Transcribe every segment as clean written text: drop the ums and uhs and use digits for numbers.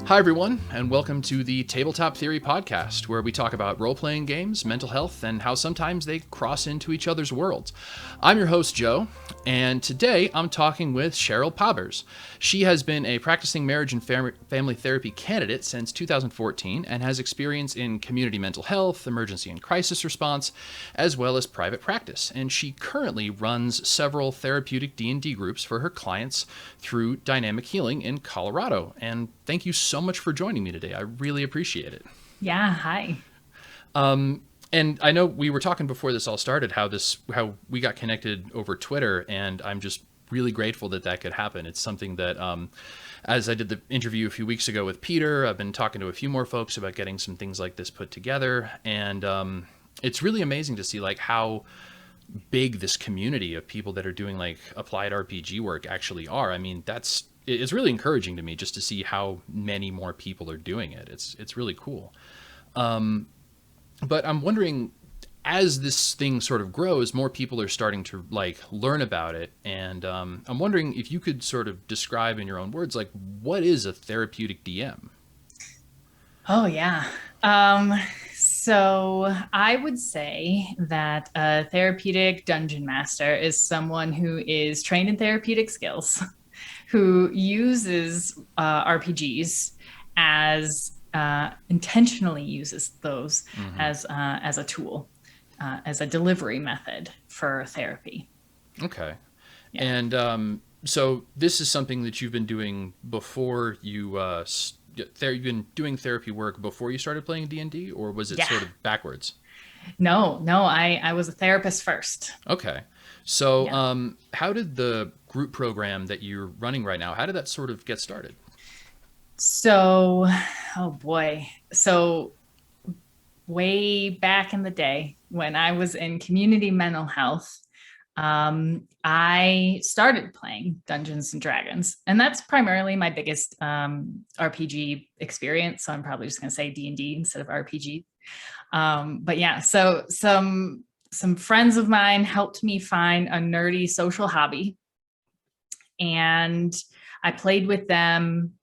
Hi, everyone, and welcome to the Tabletop Theory Podcast, where we talk about role-playing games, mental health, and how sometimes they cross into each other's worlds. I'm your host, Joe, and today I'm talking with Cheryl Paberzs. She has been a practicing marriage and family therapy candidate since 2014 and has experience in community mental health, emergency and crisis response, as well as private practice. And she currently runs several therapeutic D&D groups for her clients through Dynamic Healing in Colorado. And thank you so much for joining me today. I really appreciate it. Yeah, hi. And I know we were talking before this all started how we got connected over Twitter, and I'm just really grateful that could happen. It's something that, as I did the interview a few weeks ago with Peter, I've been talking to a few more folks about getting some things like this put together, and it's really amazing to see like how big this community of people that are doing like applied RPG work actually are. I mean, it's really encouraging to me just to see how many more people are doing it. It's really cool. But I'm wondering, as this thing sort of grows, more people are starting to like learn about it. And I'm wondering if you could sort of describe in your own words, like, what is a therapeutic DM? Oh, yeah. So I would say that a therapeutic dungeon master is someone who is trained in therapeutic skills, who uses RPGs as intentionally uses those as a tool, as a delivery method for therapy. Okay. Yeah. And so this is something that you've been doing before you've been doing therapy work before you started playing D&D, or was it Yeah. sort of backwards? No, I was a therapist first. Okay. So Yeah. how did the group program that you're running right now, how did that sort of get started? So, oh boy. So, way back in the day when I was in community mental health, I started playing Dungeons and Dragons, and that's primarily my biggest RPG experience. So I'm probably just going to say D&D instead of RPG. But yeah, so some friends of mine helped me find a nerdy social hobby, and I played with them,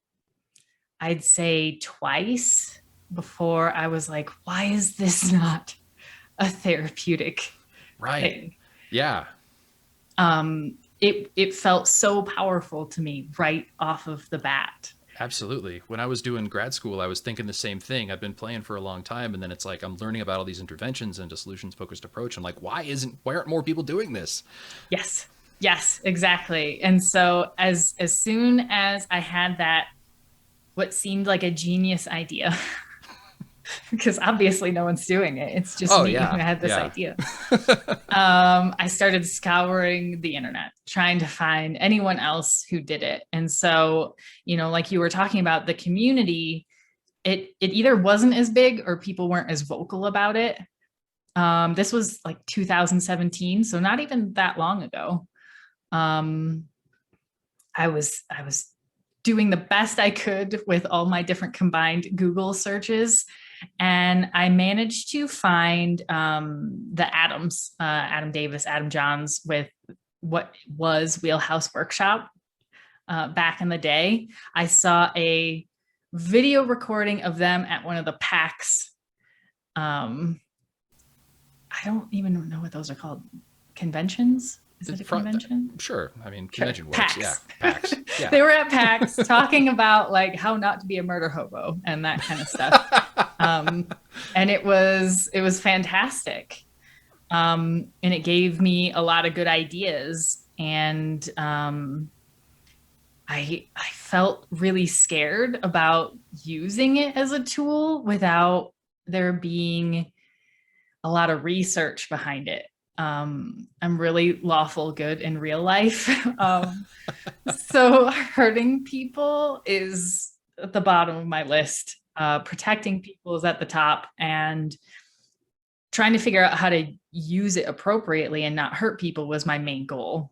I'd say twice before I was like, why is this not a therapeutic Right. thing? Yeah. It felt so powerful to me right off of the bat. Absolutely. When I was doing grad school, I was thinking the same thing. I've been playing for a long time, and then it's like I'm learning about all these interventions and a solutions-focused approach. I'm like, why aren't more people doing this? Yes, exactly. And so as soon as I had that, what seemed like a genius idea, because obviously no one's doing it, it's just Oh me who yeah, had this yeah. idea. I started scouring the internet, trying to find anyone else who did it. And so, like you were talking about, the community, it either wasn't as big or people weren't as vocal about it. This was like 2017, so not even that long ago. Um, I was doing the best I could with all my different combined Google searches, and I managed to find the Adams, Adam Davis, Adam Johns, with what was Wheelhouse Workshop back in the day. I saw a video recording of them at one of the PAX. I don't even know what those are called. Conventions? Is it a convention? Sure. I mean, convention works. PAX. Yeah. PAX. Yeah. They were at PAX talking about like how not to be a murder hobo and that kind of stuff. And it was fantastic. And it gave me a lot of good ideas. And I felt really scared about using it as a tool without there being a lot of research behind it. I'm really lawful good in real life. So hurting people is at the bottom of my list. Protecting people is at the top, and trying to figure out how to use it appropriately and not hurt people was my main goal.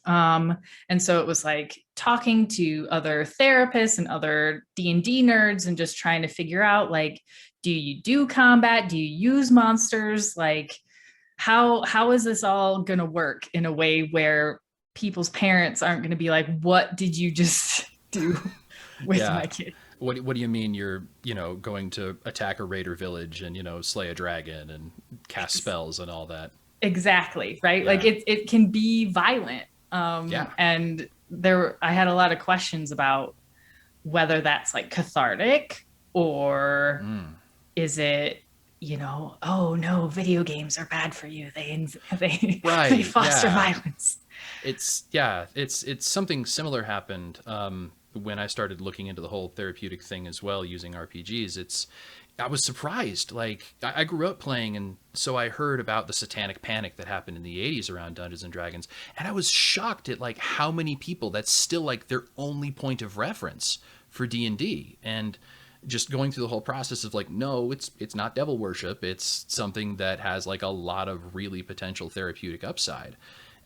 And so it was like talking to other therapists and other D&D nerds and just trying to figure out, like, do you do combat? Do you use monsters? Like, how is this all going to work in a way where people's parents aren't going to be like, what did you just do with my kid? What do you mean you're, going to attack a raider village and, slay a dragon and cast spells and all that? Exactly, right? Yeah. Like it can be violent. Yeah. And I had a lot of questions about whether that's like cathartic, or is it, oh no, video games are bad for you. They Right. foster Yeah. violence. It's something similar happened when I started looking into the whole therapeutic thing as well using RPGs. I was surprised. Like, I grew up playing, and so I heard about the satanic panic that happened in the 80s around Dungeons and Dragons, and I was shocked at like how many people that's still like their only point of reference for D&D. And just going through the whole process of like, no, it's not devil worship. It's something that has like a lot of really potential therapeutic upside.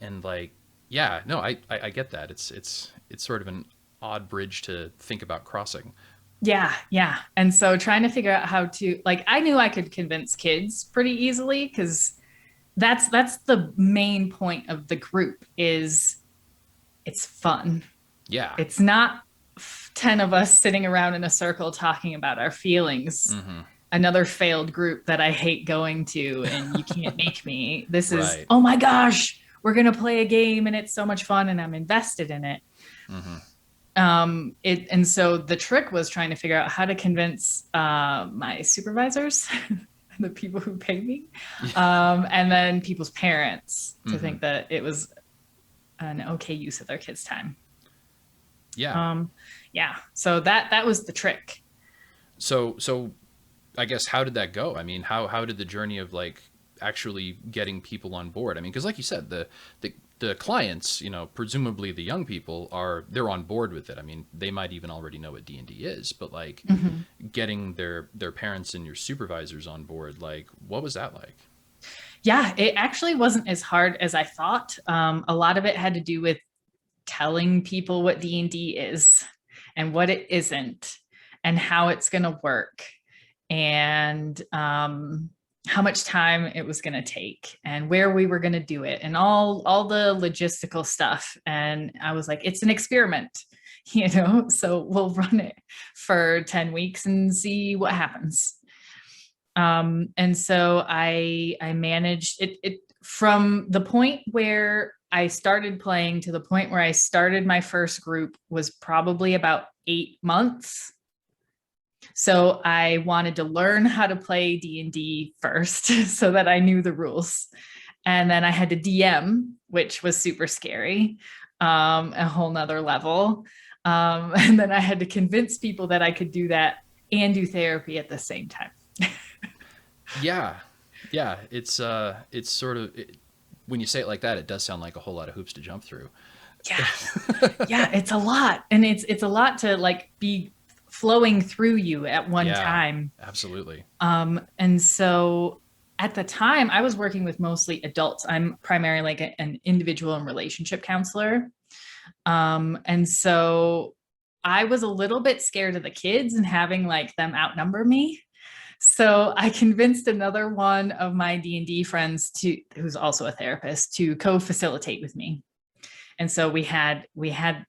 And like, yeah, no, I get that. It's sort of an odd bridge to think about crossing. Yeah, yeah. And so trying to figure out how to, like, I knew I could convince kids pretty easily, because that's the main point of the group, is it's fun. Yeah. It's not 10 of us sitting around in a circle talking about our feelings. Another failed group that I hate going to, and you can't make me. This is, Right. oh my gosh, we're going to play a game and it's so much fun and I'm invested in it. And so the trick was trying to figure out how to convince my supervisors, the people who pay me, and then people's parents to think that it was an okay use of their kids' time. Yeah. Yeah. So that was the trick. So I guess, how did that go? I mean, how did the journey of like actually getting people on board? I mean, because like you said, the clients, presumably the young people they're on board with it. I mean, they might even already know what D&D is, but like getting their parents and your supervisors on board, like, what was that like? Yeah, it actually wasn't as hard as I thought. A lot of it had to do with telling people what D&D is and what it isn't, and how it's going to work, and how much time it was going to take, and where we were going to do it, and all the logistical stuff. And I was like, it's an experiment, so we'll run it for 10 weeks and see what happens. And so I managed it from the point where I started playing to the point where I started my first group was probably about 8 months. So I wanted to learn how to play D&D first so that I knew the rules. And then I had to DM, which was super scary, a whole nother level. And then I had to convince people that I could do that and do therapy at the same time. Yeah. It's sort of, when you say it like that, it does sound like a whole lot of hoops to jump through. Yeah. Yeah. It's a lot. And it's a lot to like be flowing through you at one time. Absolutely. And so at the time I was working with mostly adults. I'm primarily like an individual and relationship counselor. And so I was a little bit scared of the kids and having like them outnumber me. So I convinced another one of my D&D friends who's also a therapist, to co-facilitate with me. And so we had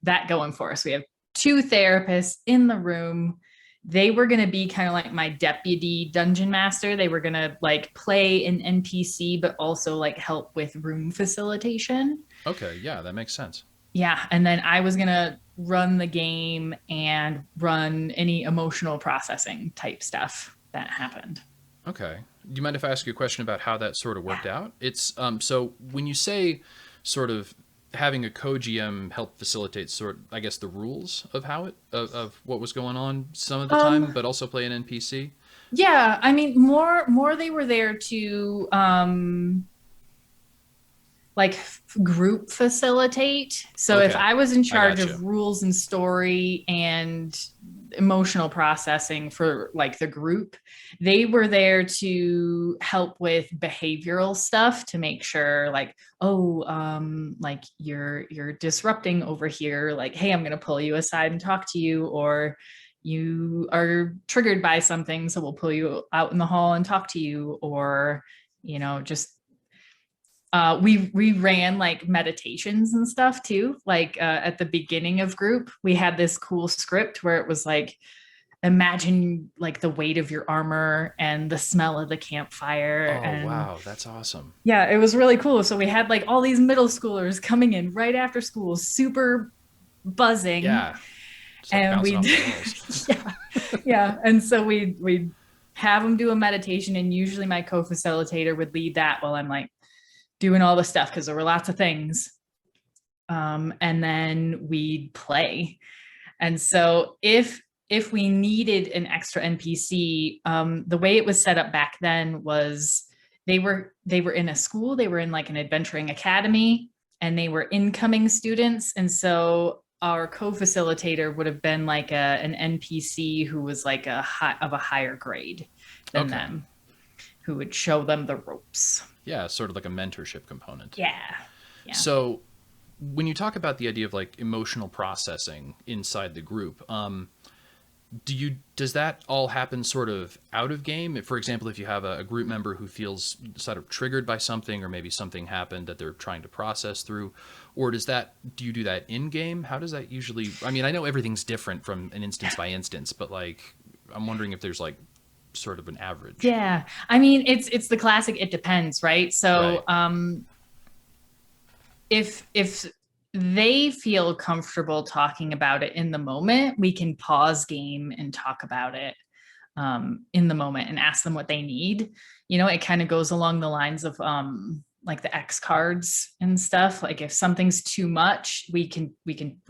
that going for us. We have 2 therapists in the room. They were going to be kind of like my deputy dungeon master. They were going to like play an NPC, but also like help with room facilitation. Okay. Yeah, that makes sense. Yeah. And then I was going to run the game and run any emotional processing type stuff that happened. Okay. Do you mind if I ask you a question about how that sort of worked out? It's so when you say sort of having a co-GM help facilitate I guess the rules of how of what was going on some of the time, but also play an NPC. Yeah, I mean, more they were there to like group facilitate. So if I was in charge of rules and story and emotional processing for like the group, they were there to help with behavioral stuff, to make sure like, like you're disrupting over here, like, hey, I'm going to pull you aside and talk to you, or you are triggered by something, so we'll pull you out in the hall and talk to you, or just we ran like meditations and stuff too. Like at the beginning of group, we had this cool script where it was like, imagine like the weight of your armor and the smell of the campfire. Oh, And wow. That's awesome. yeah, it was really cool. So we had like all these middle schoolers coming in right after school, super buzzing. Yeah. It's like And bouncing we off the walls. yeah, yeah. And so we have them do a meditation, and usually my co-facilitator would lead that while I'm like doing all the stuff because there were lots of things. And then we'd play. And so if we needed an extra NPC, the way it was set up back then was they were in a school, they were in like an adventuring academy, and they were incoming students. And so our co-facilitator would have been like an NPC who was like a higher grade than them, who would show them the ropes. Yeah, sort of like a mentorship component. Yeah. So when you talk about the idea of like emotional processing inside the group, does that all happen sort of out of game? For example, if you have a group member who feels sort of triggered by something, or maybe something happened that they're trying to process through, or do you do that in game? How does that usually, I mean, I know everything's different from an instance by instance, but like, I'm wondering if there's like sort of an average. Yeah. I mean, it's the classic, it depends, right? So, Right. If they feel comfortable talking about it in the moment, we can pause game and talk about it in the moment and ask them what they need. You know, it kind of goes along the lines of like the X cards and stuff. Like if something's too much, we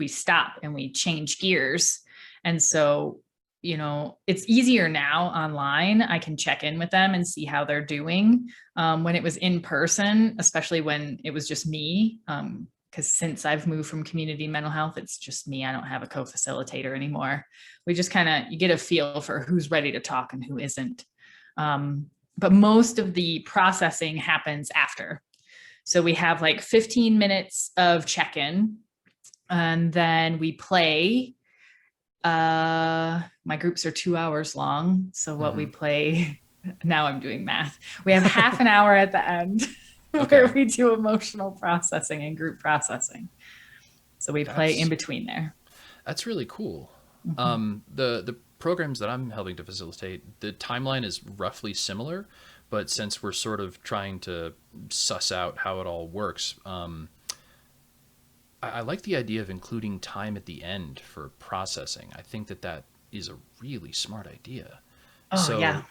stop and we change gears. And so, you know, it's easier now online. I can check in with them and see how they're doing. When it was in person, especially when it was just me, because since I've moved from community mental health, it's just me. I don't have a co-facilitator anymore. We just kind of, you get a feel for who's ready to talk and who isn't. But most of the processing happens after. So we have like 15 minutes of check-in, and then we play. My groups are 2 hours long. So what we play, now I'm doing math. We have half an hour at the end where we do emotional processing and group processing. So we play in between there. That's really cool. The programs that I'm helping to facilitate, the timeline is roughly similar, but since we're sort of trying to suss out how it all works, I like the idea of including time at the end for processing. I think that is a really smart idea. Oh, yeah.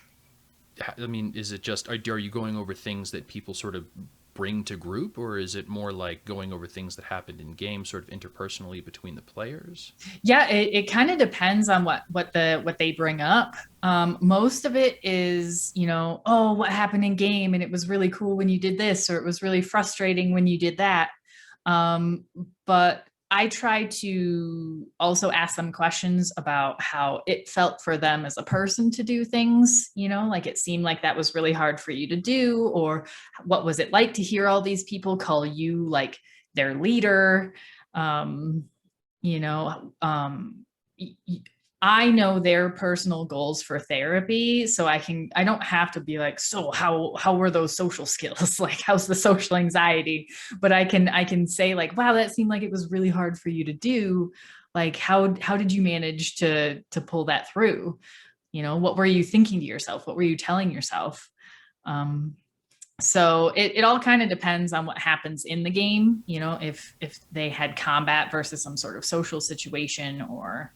I mean, is it just, are you going over things that people sort of bring to group, or is it more like going over things that happened in game sort of interpersonally between the players? Yeah, it kind of depends on what they bring up. Most of it is, you know, oh, what happened in game, and it was really cool when you did this, or it was really frustrating when you did that. But I try to also ask them questions about how it felt for them as a person to do things, you know, like it seemed like that was really hard for you to do, or what was it like to hear all these people call you like their leader? You know, I know their personal goals for therapy, so I don't have to be like, so how were those social skills? Like, how's the social anxiety? But I can say like, wow, that seemed like it was really hard for you to do. Like, how did you manage to pull that through? You know, what were you thinking to yourself? What were you telling yourself? So it all kind of depends on what happens in the game. You know, if they had combat versus some sort of social situation, or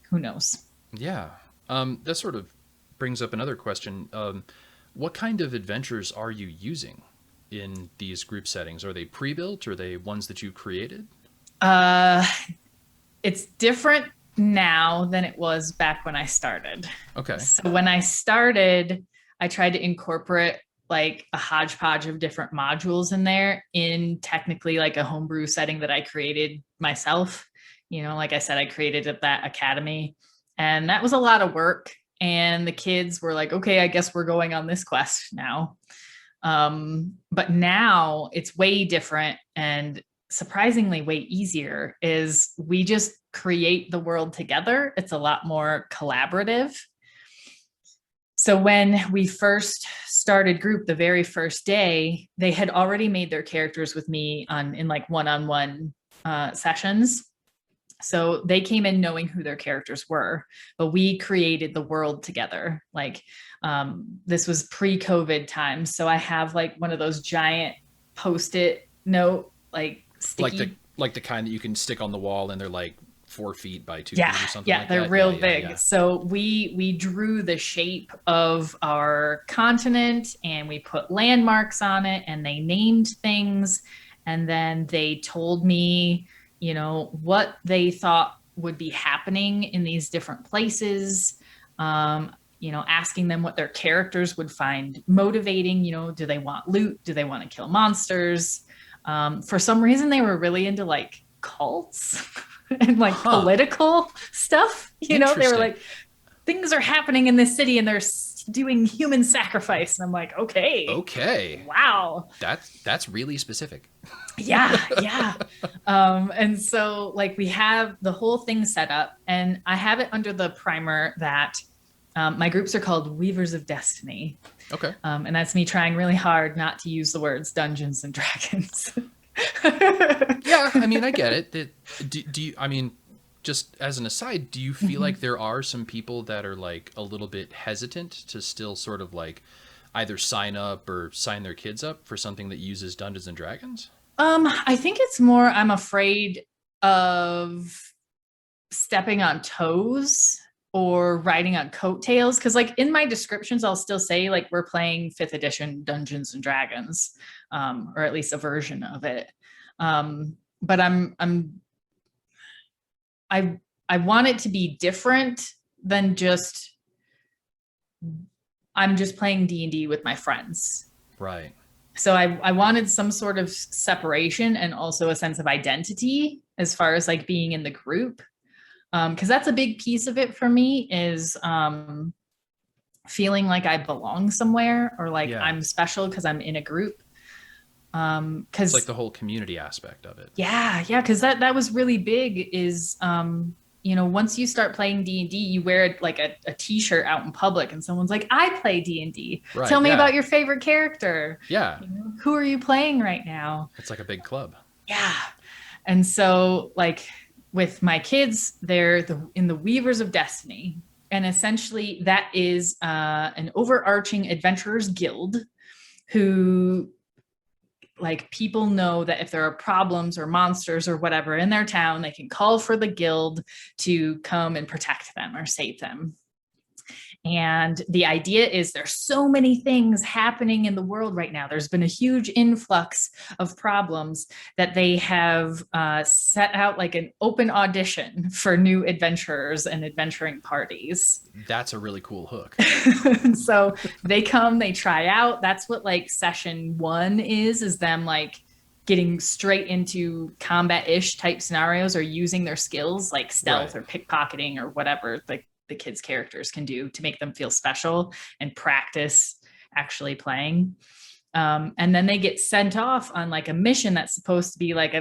who knows? Yeah. That sort of brings up another question. What kind of adventures are you using in these group settings? Are they pre-built? Or are they ones that you created? It's different now than it was back when I started. Okay. So when I started, I tried to incorporate like a hodgepodge of different modules in there, in technically like a homebrew setting that I created myself. You know, like I said, I created at that academy, and that was a lot of work. And the kids were like, okay, I guess we're going on this quest now. But now it's way different, and surprisingly way easier. Is we just create the world together. It's a lot more collaborative. So when we first started group, the very first day, they had already made their characters with me in like one-on-one sessions. So they came in knowing who their characters were, but we created the world together. Like this was pre-COVID times. So I have like one of those giant post-it note, like sticky. Like the kind that you can stick on the wall and they're like 4 feet by 2 feet or something like that. Yeah, they're real big. So we drew the shape of our continent and we put landmarks on it and they named things. And then they told me, you know, what they thought would be happening in these different places. You know, asking them what their characters would find motivating. You know, do they want loot? Do they want to kill monsters? For some reason, they were really into like cults and like political stuff. You know, they were like, things are happening in this city and they're doing human sacrifice. And I'm like, okay. Wow. That's really specific. Yeah. And so like we have the whole thing set up and I have it under the primer that my groups are called Weavers of Destiny. Okay. And that's me trying really hard not to use the words Dungeons and Dragons. Yeah, I mean, I get it. Do you, I mean, just as an aside, do you feel like there are some people that are like a little bit hesitant to still sort of like either sign up or sign their kids up for something that uses Dungeons and Dragons? I think it's more I'm afraid of stepping on toes or riding on coattails. Cause like in my descriptions, I'll still say like we're playing 5th edition Dungeons and Dragons, or at least a version of it. But I want it to be different than just, I'm just playing D&D with my friends. Right. So I wanted some sort of separation and also a sense of identity as far as like being in the group. Because that's a big piece of it for me is feeling like I belong somewhere or like I'm special because I'm in a group. Because it's like the whole community aspect of it. Yeah. Because that was really big is, you know, once you start playing D&D, you wear like a t-shirt out in public and someone's like, I play D&D. Right, Tell me about your favorite character. Yeah. You know, who are you playing right now? It's like a big club. Yeah. And so like with my kids, they're in the Weavers of Destiny. And essentially that is an overarching adventurers guild who like people know that if there are problems or monsters or whatever in their town, they can call for the guild to come and protect them or save them. And the idea is there's so many things happening in the world right now. There's been a huge influx of problems that they have set out like an open audition for new adventurers and adventuring parties. That's a really cool hook. So they come, they try out. That's what like session 1 is them like getting straight into combat-ish type scenarios or using their skills like stealth or pickpocketing or whatever like the kids' characters can do to make them feel special and practice actually playing. And then they get sent off on like a mission that's supposed to be like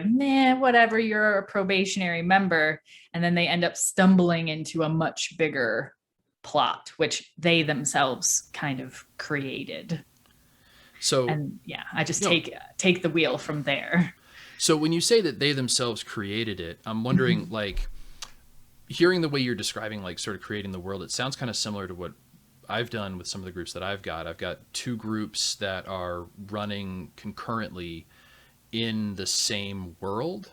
whatever, you're a probationary member. And then they end up stumbling into a much bigger plot, which they themselves kind of created. So, and I just take the wheel from there. So when you say that they themselves created it, I'm wondering like, hearing the way you're describing, like sort of creating the world, it sounds kind of similar to what I've done with some of the groups that I've got. I've got 2 groups that are running concurrently in the same world,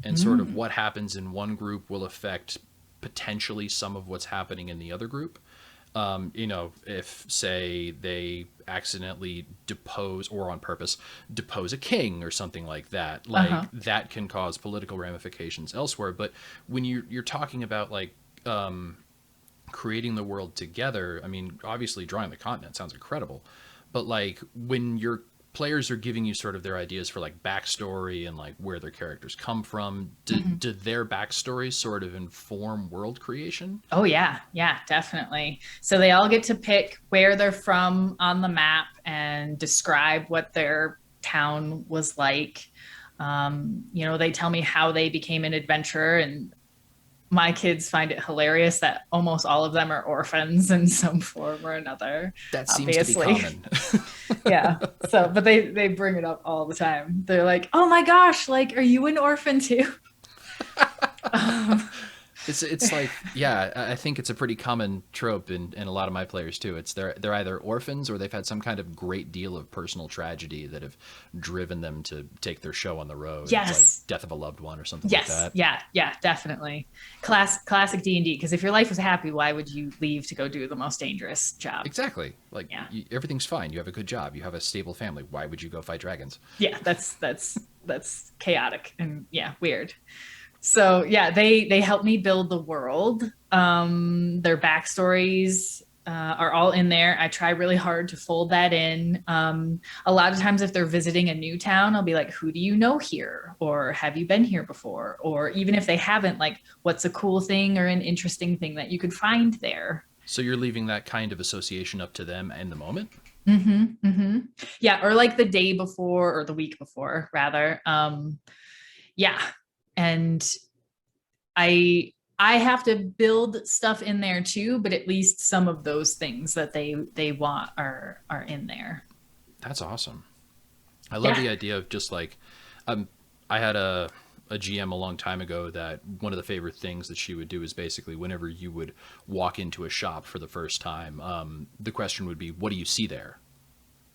and sort of what happens in one group will affect potentially some of what's happening in the other group. You know, if say they accidentally depose or on purpose depose a king or something like that, like that can cause political ramifications elsewhere. But when you're talking about like creating the world together, I mean, obviously drawing the continent sounds incredible, but like when your players are giving you sort of their ideas for like backstory and like where their characters come from, do their backstories sort of inform world creation? Oh yeah, definitely. So they all get to pick where they're from on the map and describe what their town was like. You know, they tell me how they became an adventurer, and my kids find it hilarious that almost all of them are orphans in some form or another. That seems to be common. Yeah. So, but they bring it up all the time. They're like, oh my gosh, like, are you an orphan too? It's like, yeah, I think it's a pretty common trope in a lot of my players too. It's they're either orphans or they've had some kind of great deal of personal tragedy that have driven them to take their show on the road. It's like Yes. death of a loved one or something like Yes. that. Yeah. Yeah. Definitely. Classic D&D. Because if your life was happy, why would you leave to go do the most dangerous job? Exactly. Like Yeah. everything's fine. You have a good job. You have a stable family. Why would you go fight dragons? Yeah. That's chaotic and yeah, weird. So yeah, they help me build the world. Their backstories are all in there. I try really hard to fold that in. A lot of times if they're visiting a new town, I'll be like, who do you know here? Or have you been here before? Or even if they haven't, like, what's a cool thing or an interesting thing that you could find there? So you're leaving that kind of association up to them in the moment? Yeah, or like the day before or the week before, rather. Yeah, and I have to build stuff in there too, but at least some of those things that they want are in there. That's awesome. I love the idea of just like, I had a GM a long time ago that one of the favorite things that she would do is basically whenever you would walk into a shop for the first time, the question would be, what do you see there?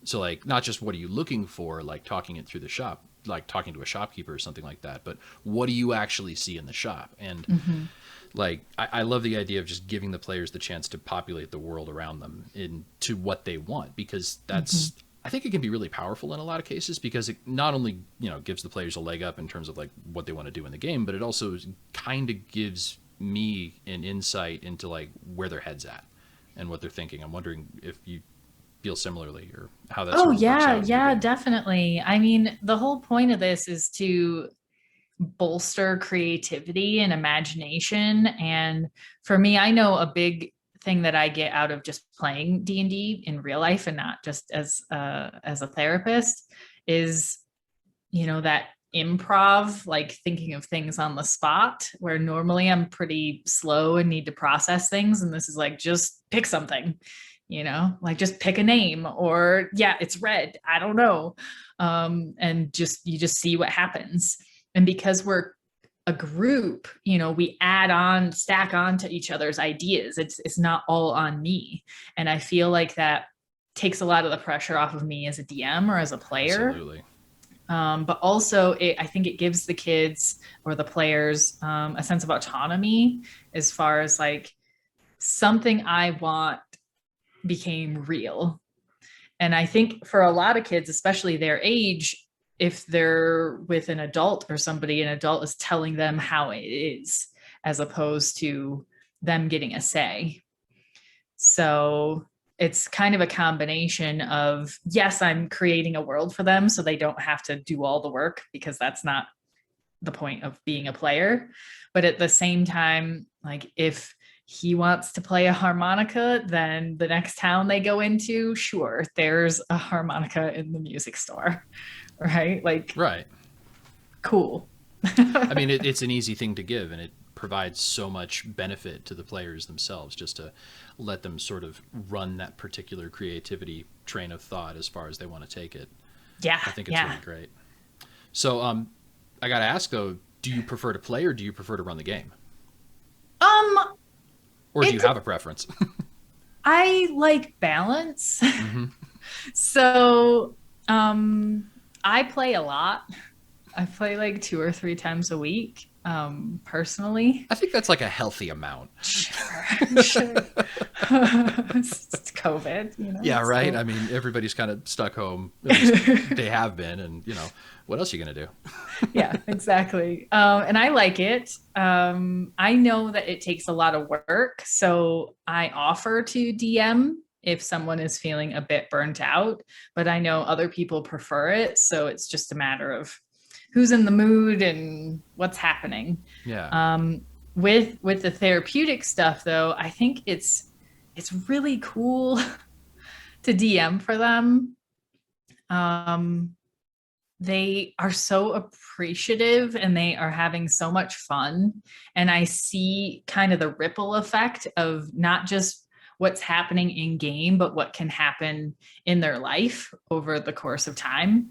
So like, not just what are you looking for, like talking it through the shop, like talking to a shopkeeper or something like that, but what do you actually see in the shop? And like, I love the idea of just giving the players the chance to populate the world around them into what they want, because that's, I think it can be really powerful in a lot of cases, because it not only, gives the players a leg up in terms of like what they want to do in the game, but it also kind of gives me an insight into like where their head's at and what they're thinking. I'm wondering if you feel similarly or how that sort of works out in your game. Definitely. I mean, the whole point of this is to bolster creativity and imagination. And for me, I know a big thing that I get out of just playing D&D in real life and not just as a therapist is, that improv, like thinking of things on the spot, where normally I'm pretty slow and need to process things. And this is like, just pick something, like just pick a name, or yeah, it's red, I don't know. And you just see what happens. And because we're a group, we stack on to each other's ideas. It's not all on me. And I feel like that takes a lot of the pressure off of me as a DM or as a player. Absolutely. But also I think it gives the kids or the players a sense of autonomy, as far as like something I want became real. And I think for a lot of kids, especially their age, if they're with an adult or somebody, an adult is telling them how it is, as opposed to them getting a say. So it's kind of a combination of, yes, I'm creating a world for them so they don't have to do all the work, because that's not the point of being a player. But at the same time, like if he wants to play a harmonica, then the next town they go into, sure, there's a harmonica in the music store, right? Like, right. Cool. I mean, it's an easy thing to give, and it provides so much benefit to the players themselves, just to let them sort of run that particular creativity train of thought as far as they want to take it. Yeah. I think it's really great. So, I got to ask though, do you prefer to play or do you prefer to run the game? Or do you have a preference? I like balance. So, I play a lot. I play like 2 or 3 times a week, personally. I think that's like a healthy amount. Sure. It's COVID, Yeah, right. So. I mean, everybody's kind of stuck home. At least they have been, and what else are you gonna do? Yeah, exactly. And I like it. I know that it takes a lot of work, so I offer to DM if someone is feeling a bit burnt out, but I know other people prefer it, so it's just a matter of who's in the mood and what's happening. Yeah. With the therapeutic stuff though, I think it's really cool to DM for them. They are so appreciative and they are having so much fun. And I see kind of the ripple effect of not just what's happening in game, but what can happen in their life over the course of time.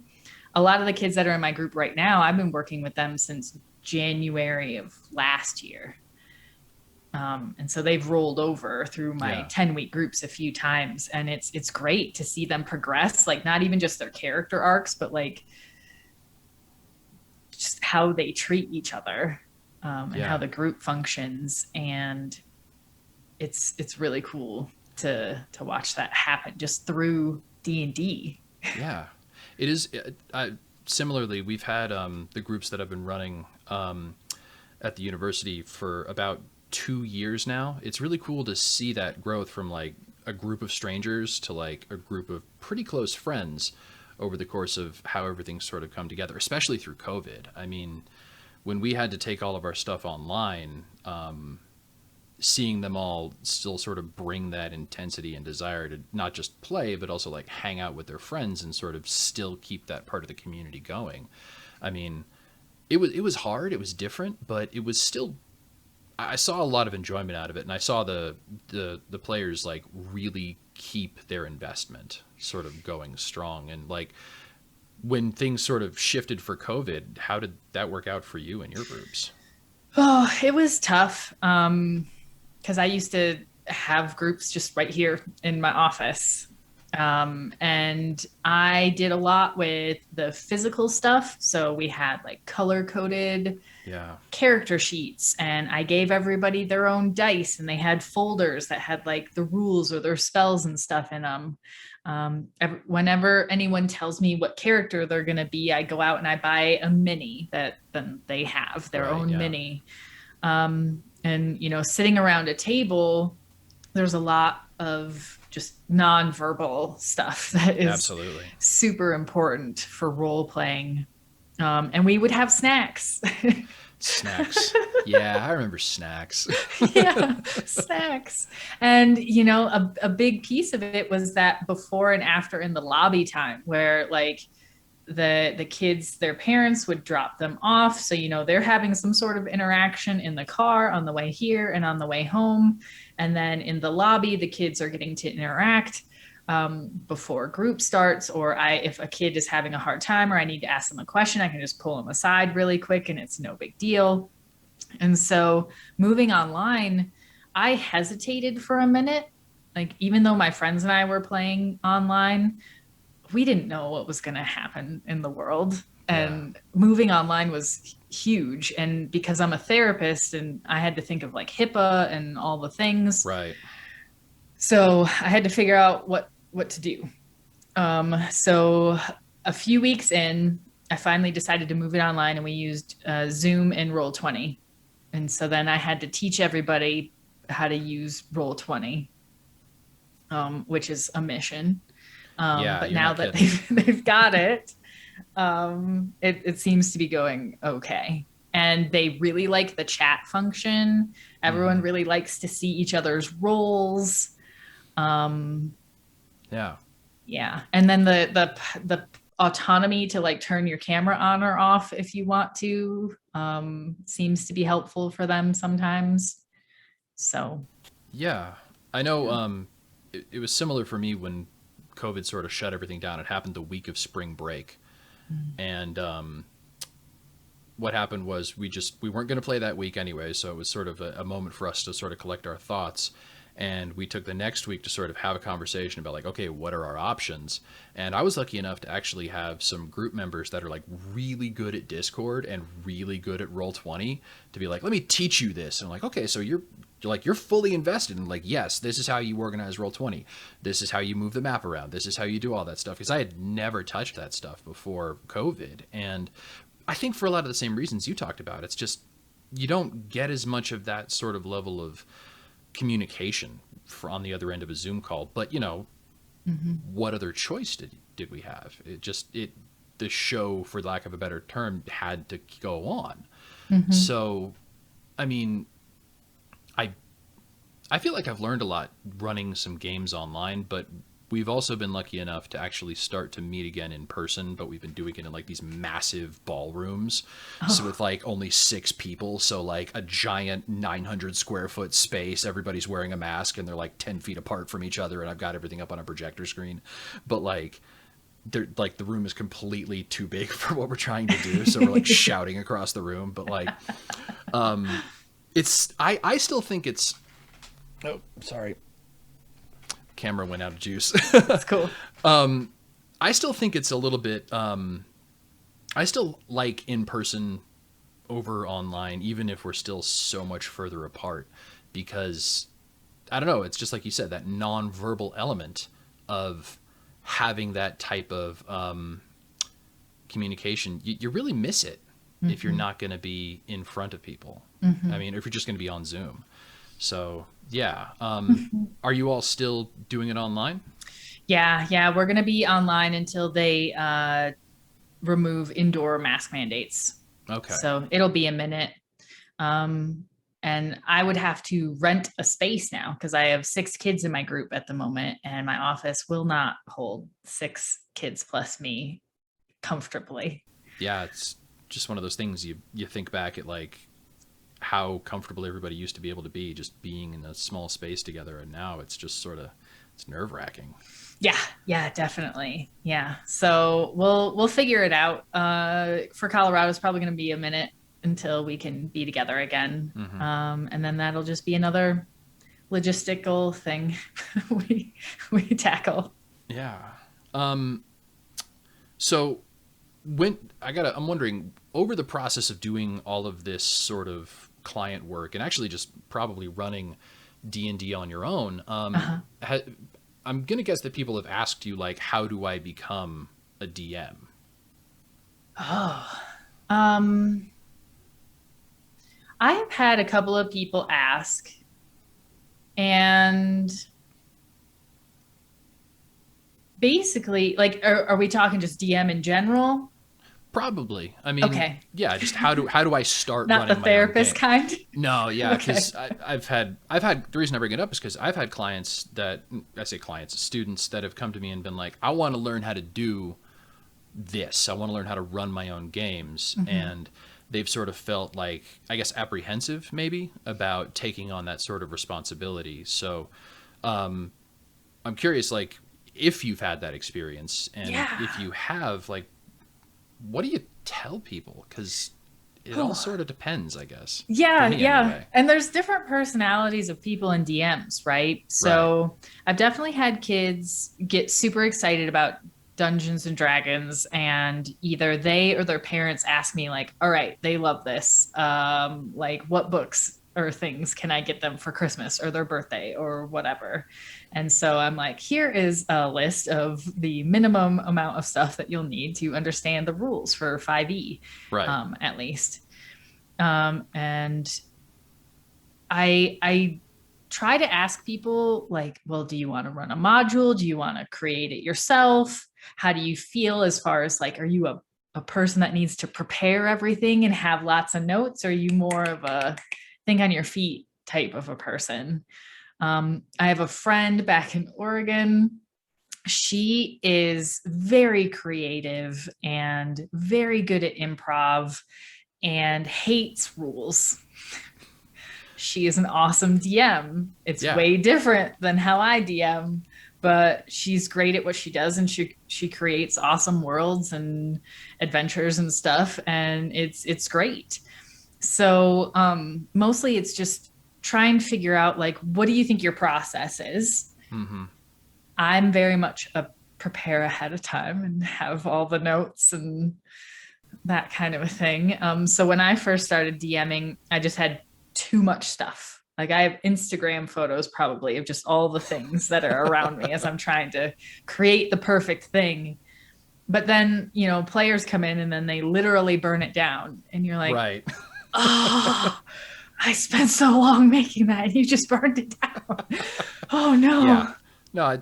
A lot of the kids that are in my group right now, I've been working with them since January of last year. And so they've rolled over through my Yeah. 10-week groups a few times, and it's great to see them progress, like not even just their character arcs, but like just how they treat each other, and how Yeah. the group functions. And it's really cool to watch that happen just through D&D. Yeah. It is. Similarly, we've had the groups that I've been running at the university for about 2 years now. It's really cool to see that growth from like a group of strangers to like a group of pretty close friends over the course of how everything's sort of come together, especially through COVID. I mean, when we had to take all of our stuff online, seeing them all still sort of bring that intensity and desire to not just play, but also like hang out with their friends and sort of still keep that part of the community going. I mean, it was hard, it was different, but it was still, I saw a lot of enjoyment out of it, and I saw the players like really keep their investment sort of going strong. And like when things sort of shifted for COVID, how did that work out for you and your groups? Oh, it was tough. Because I used to have groups just right here in my office. And I did a lot with the physical stuff. So we had like color coded Yeah. character sheets, and I gave everybody their own dice, and they had folders that had like the rules or their spells and stuff in them. Whenever anyone tells me what character they're going to be, I go out and I buy a mini that then they have their Right. own Yeah. mini. And, sitting around a table, there's a lot of just nonverbal stuff that is Absolutely. super important for role playing. And we would have snacks. Snacks. Yeah, I remember snacks. Yeah, snacks. And, a big piece of it was that before and after in the lobby time, where like the kids, their parents would drop them off. So, they're having some sort of interaction in the car on the way here and on the way home. And then in the lobby, the kids are getting to interact before group starts. Or if a kid is having a hard time or I need to ask them a question, I can just pull them aside really quick and it's no big deal. And so moving online, I hesitated for a minute. Like, even though my friends and I were playing online, we didn't know what was going to happen in the world. And moving online was huge. And because I'm a therapist and I had to think of like HIPAA and all the things. Right. So I had to figure out what to do. So a few weeks in, I finally decided to move it online, and we used Zoom and Roll20. And so then I had to teach everybody how to use Roll20, which is a mission. But now that they've got it, it seems to be going okay. And they really like the chat function. Everyone really likes to see each other's roles. Yeah. Yeah. And then the autonomy to like turn your camera on or off if you want to, seems to be helpful for them sometimes. So. Yeah. I know it was similar for me when COVID sort of shut everything down. It happened the week of spring break. And what happened was we weren't going to play that week anyway. So it was sort of a moment for us to sort of collect our thoughts. And we took the next week to sort of have a conversation about like, okay, what are our options? And I was lucky enough to actually have some group members that are like really good at Discord and really good at Roll20 to be like, let me teach you this. And I'm like, okay, so you're fully invested in like, yes, this is how you organize Roll20. This is how you move the map around. This is how you do all that stuff. Because I had never touched that stuff before COVID. And I think for a lot of the same reasons you talked about, it's just, you don't get as much of that sort of level of communication on the other end of a Zoom call. But what other choice did we have? The show, for lack of a better term, had to go on. So, I mean, I feel like I've learned a lot running some games online, but we've also been lucky enough to actually start to meet again in person, but we've been doing it in like these massive ballrooms. So with like only 6 people. So like a giant 900 square foot space, everybody's wearing a mask and they're like 10 feet apart from each other. And I've got everything up on a projector screen, but like the room is completely too big for what we're trying to do. So we're like shouting across the room, but like, I still think it's, oh, sorry. Camera went out of juice. That's cool. I still think it's a little bit, I still like in person over online, even if we're still so much further apart, because I don't know, it's just like you said, that nonverbal element of having that type of communication. You really miss it if you're not going to be in front of people. I mean, if you're just going to be on Zoom. So yeah. Are you all still doing it online? Yeah. We're going to be online until they remove indoor mask mandates. Okay. So it'll be a minute. And I would have to rent a space now because I have 6 kids in my group at the moment, and my office will not hold 6 kids plus me comfortably. Yeah, it's just one of those things you think back at, like, how comfortable everybody used to be able to be just being in a small space together, and now it's just sort of, it's nerve-wracking. Yeah, definitely. Yeah. So we'll figure it out. For Colorado, it's probably going to be a minute until we can be together again. And then that'll just be another logistical thing we tackle. Yeah. So I'm wondering, over the process of doing all of this sort of client work and actually just probably running D&D on your own, I'm going to guess that people have asked you, like, how do I become a DM? I have had a couple of people ask, and basically, like, are we talking just DM in general? Probably. I mean, okay. Yeah, just how do I start Not running the my therapist kind? No, yeah, because Okay. I've had the reason I bring it up is because I've had clients that, I say clients, students that have come to me and been like, I want to learn how to do this. I want to learn how to run my own games. And they've sort of felt, like, I guess, apprehensive maybe about taking on that sort of responsibility. So I'm curious, like, if you've had that experience, and if you have, like, what do you tell people? Because it all sort of depends, I guess. Yeah, For me, anyway. And there's different personalities of people in DMs, right? So I've definitely had kids get super excited about Dungeons and Dragons, and either they or their parents ask me, like, all right, they love this. Like, what books or things can I get them for Christmas or their birthday or whatever? And so I'm like, here is a list of the minimum amount of stuff that you'll need to understand the rules for 5e, at least. And I try to ask people, like, well, do you want to run a module? Do you want to create it yourself? How do you feel as far as, like, are you a person that needs to prepare everything and have lots of notes? Or are you more of a think on your feet type of a person? I have a friend back in Oregon. She is very creative and very good at improv and hates rules. She is an awesome DM. It's way different than how I DM, but she's great at what she does, and she creates awesome worlds and adventures and stuff, and it's great. So mostly it's just trying to figure out, like, what do you think your process is? I'm very much a prepare ahead of time and have all the notes and that kind of a thing. So when I first started DMing, I just had too much stuff. Like, I have Instagram photos probably of just all the things that are around me as I'm trying to create the perfect thing. But then, players come in and then they literally burn it down. And you're like, oh, I spent so long making that and you just burned it down. Oh no. Yeah. No, I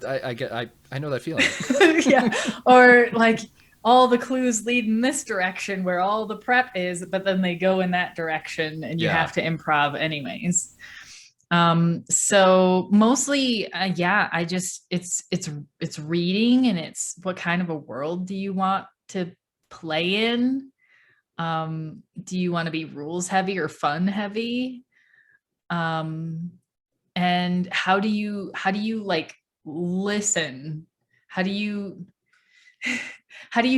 know that feeling. Yeah. Or, like, all the clues lead in this direction where all the prep is, but then they go in that direction and you have to improv anyways. So mostly, I just, it's reading, and it's what kind of a world do you want to play in? Do you want to be rules heavy or fun heavy? And how do you like listen? How do you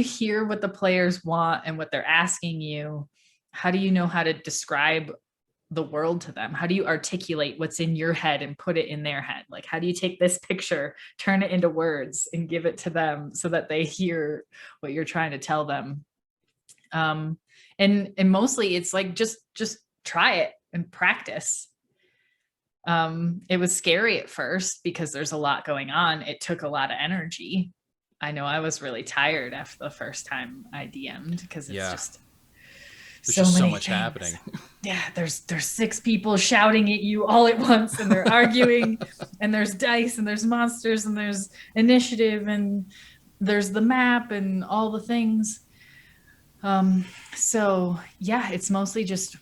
hear what the players want and what they're asking you? How do you know how to describe the world to them? How do you articulate what's in your head and put it in their head? Like, how do you take this picture, turn it into words, and give it to them so that they hear what you're trying to tell them? And mostly it's like, just try it and practice. It was scary at first because there's a lot going on. It took a lot of energy. I know I was really tired after the first time I DM'd because it's just there's just so much happening. Yeah, there's 6 people shouting at you all at once, and they're arguing, and there's dice, and there's monsters, and there's initiative, and there's the map, and all the things. So yeah, it's mostly just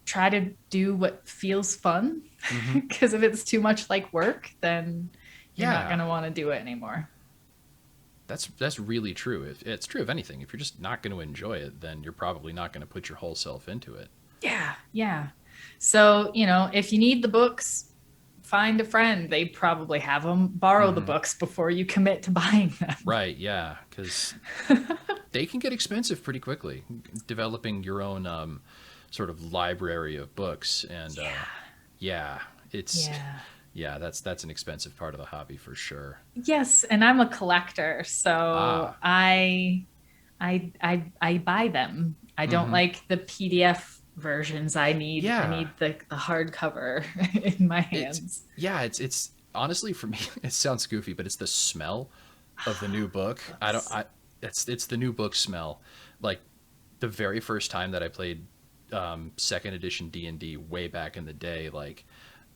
try to do what feels fun, because if it's too much like work, then you're not going to want to do it anymore. That's really true. It's true of anything. If you're just not going to enjoy it, then you're probably not going to put your whole self into it. Yeah. So, if you need the books, find a friend. They probably have them. Borrow the books before you commit to buying them. Right, yeah, because they can get expensive pretty quickly. Developing your own sort of library of books, and that's an expensive part of the hobby for sure. Yes, and I'm a collector, so I buy them. I don't like the PDF versions. I need the hardcover in my hands. It's honestly, for me, it sounds goofy, but it's the smell of the new book. It's the new book smell. Like the very first time that I played second edition D&D way back in the day, like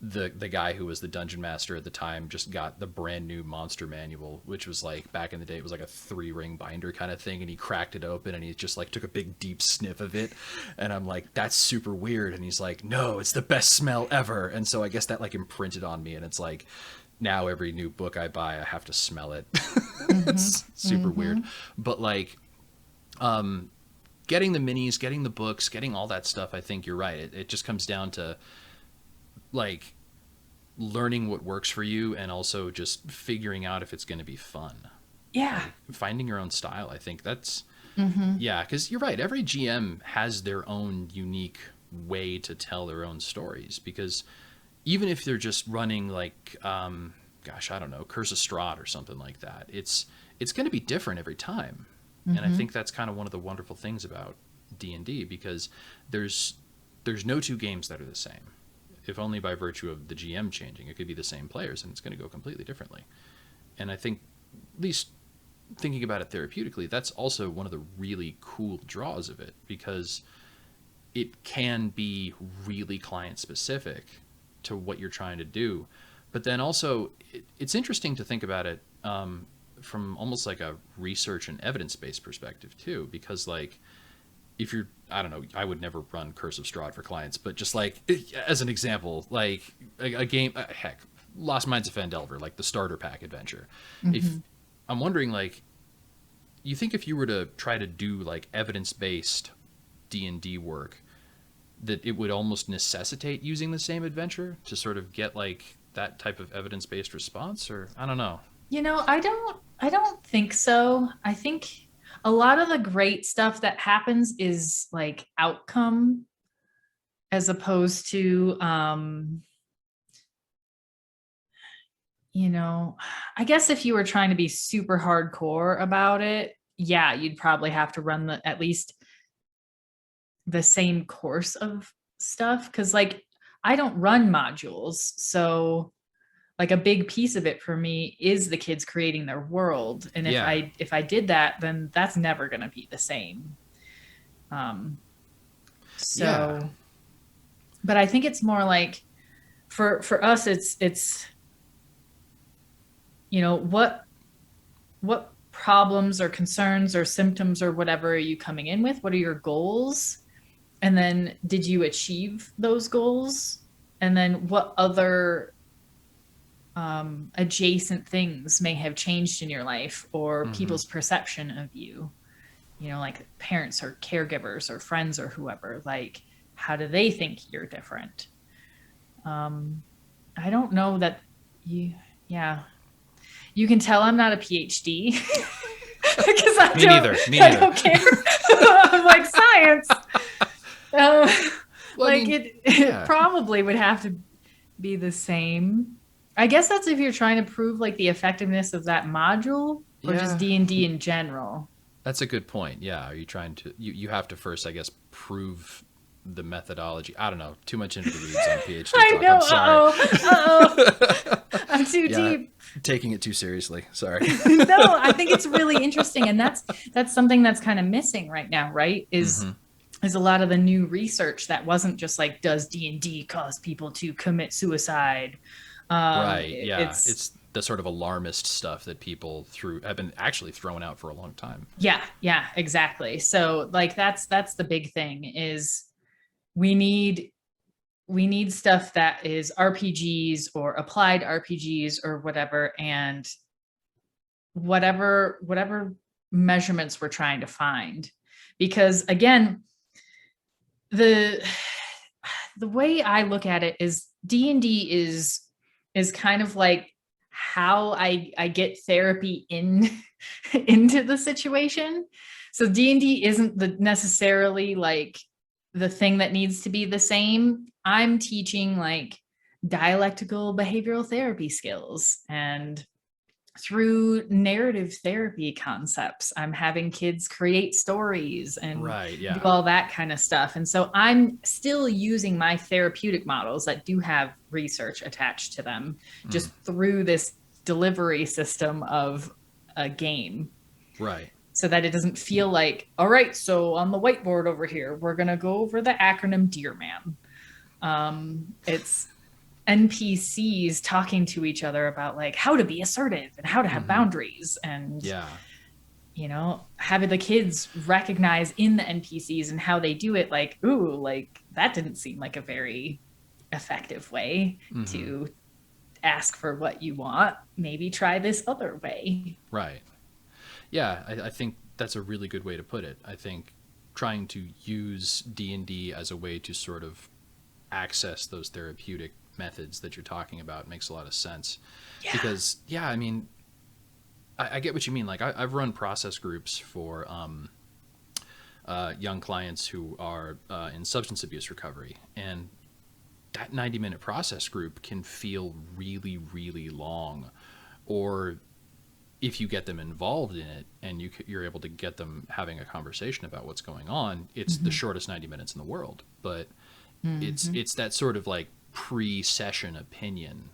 the guy who was the dungeon master at the time just got the brand new monster manual, which was like, back in the day, it was like a 3-ring binder kind of thing, and he cracked it open and he just like took a big deep sniff of it, and I'm like, that's super weird, and he's like, no, it's the best smell ever. And so I guess that like imprinted on me, and it's like now every new book I buy, I have to smell it. It's super weird, but like getting the minis, getting the books, getting all that stuff, I think you're right. It just comes down to like learning what works for you, and also just figuring out if it's going to be fun. Yeah. Like finding your own style. I think that's, because you're right. Every GM has their own unique way to tell their own stories, because even if they're just running like, I don't know, Curse of Strahd or something like that, it's going to be different every time. And I think that's kind of one of the wonderful things about D&D, because there's no 2 games that are the same. If only by virtue of the GM changing. It could be the same players, and it's going to go completely differently. And I think, at least thinking about it therapeutically, that's also one of the really cool draws of it, because it can be really client specific to what you're trying to do. But then also, it's interesting to think about it from almost like a research and evidence-based perspective too, because like, if you're, I don't know, I would never run Curse of Strahd for clients, but just like as an example, like a game, heck, Lost Mines of Phandelver, like the starter pack adventure. If I'm wondering, like, you think if you were to try to do like evidence-based D&D work, that it would almost necessitate using the same adventure to sort of get like that type of evidence-based response? Or I don't know. I don't think so. I think a lot of the great stuff that happens is like outcome, as opposed to, I guess if you were trying to be super hardcore about it, you'd probably have to run at least the same course of stuff. 'Cause like, I don't run modules. So like a big piece of it for me is the kids creating their world. And if I did that, then that's never going to be the same. But I think it's more like for us, it's, what problems or concerns or symptoms or whatever are you coming in with? What are your goals? And then did you achieve those goals? And then what other adjacent things may have changed in your life, or people's perception of you, like parents or caregivers or friends or whoever, like, how do they think you're different? I don't know that you can tell I'm not a PhD because Me neither. I don't care. I'm like, science. Well, like it probably would have to be the same. I guess that's if you're trying to prove like the effectiveness of that module or just D&D in general. That's a good point. Yeah. Are you trying to, you have to first, I guess, prove the methodology. I don't know. Too much into the weeds on PhD talk. I know. I'm sorry. I'm too deep. Taking it too seriously. Sorry. No, I think it's really interesting. And that's something that's kind of missing right now, right? Is a lot of the new research that wasn't just like, does D&D cause people to commit suicide? Right. Yeah. It's the sort of alarmist stuff that people have been actually thrown out for a long time. Yeah. Yeah, exactly. So like, that's the big thing is we need stuff that is RPGs or applied RPGs or whatever, and whatever measurements we're trying to find. Because again, the way I look at it is D&D is kind of like how I get therapy into the situation. So D&D isn't necessarily like the thing that needs to be the same. I'm teaching like dialectical behavioral therapy skills, and through narrative therapy concepts, I'm having kids create stories and do all that kind of stuff. And so I'm still using my therapeutic models that do have research attached to them, just through this delivery system of a game. Right. So that it doesn't feel like, all right, so on the whiteboard over here, we're going to go over the acronym Dear Man. It's NPCs talking to each other about like how to be assertive and how to have boundaries, and you know, having the kids recognize in the NPCs and how they do it, like, ooh, like that didn't seem like a very effective way to ask for what you want. Maybe try this other way. Right. Yeah, I think that's a really good way to put it. I think trying to use D&D as a way to sort of access those therapeutic methods that you're talking about makes a lot of sense. Because I mean, I get what you mean. Like I've run process groups for young clients who are in substance abuse recovery, and that 90-minute process group can feel really, really long. Or if you get them involved in it and you're able to get them having a conversation about what's going on, it's the shortest 90 minutes in the world. But it's that sort of like pre-session opinion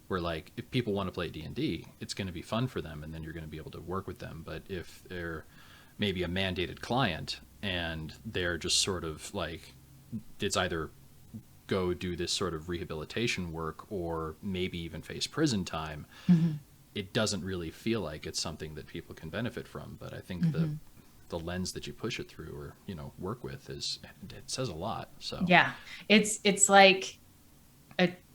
where like if people want to play D&D, it's going to be fun for them, and then you're going to be able to work with them. But if they're maybe a mandated client and they're just sort of like, it's either go do this sort of rehabilitation work or maybe even face prison time, it doesn't really feel like it's something that people can benefit from. But I think the lens that you push it through or, you know, work with it says a lot. So yeah, it's like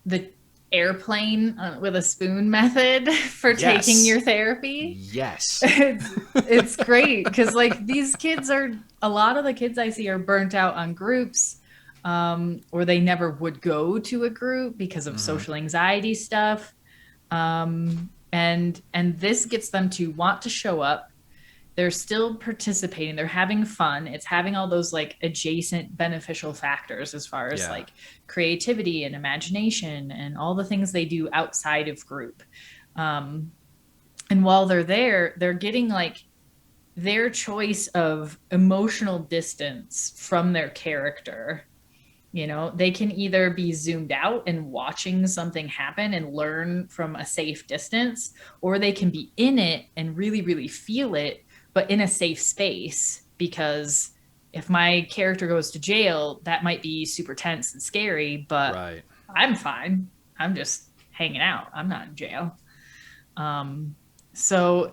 the airplane with a spoon method for taking your therapy. Yes. It's great because like a lot of the kids I see are burnt out on groups, or they never would go to a group because of social anxiety stuff. And this gets them to want to show up. They're still participating. They're having fun. It's having all those like adjacent beneficial factors as far as like creativity and imagination and all the things they do outside of group. And while they're there, they're getting like their choice of emotional distance from their character. You know, they can either be zoomed out and watching something happen and learn from a safe distance, or they can be in it and really, really feel it, but in a safe space. Because if my character goes to jail, that might be super tense and scary, but I'm fine. I'm just hanging out. I'm not in jail. So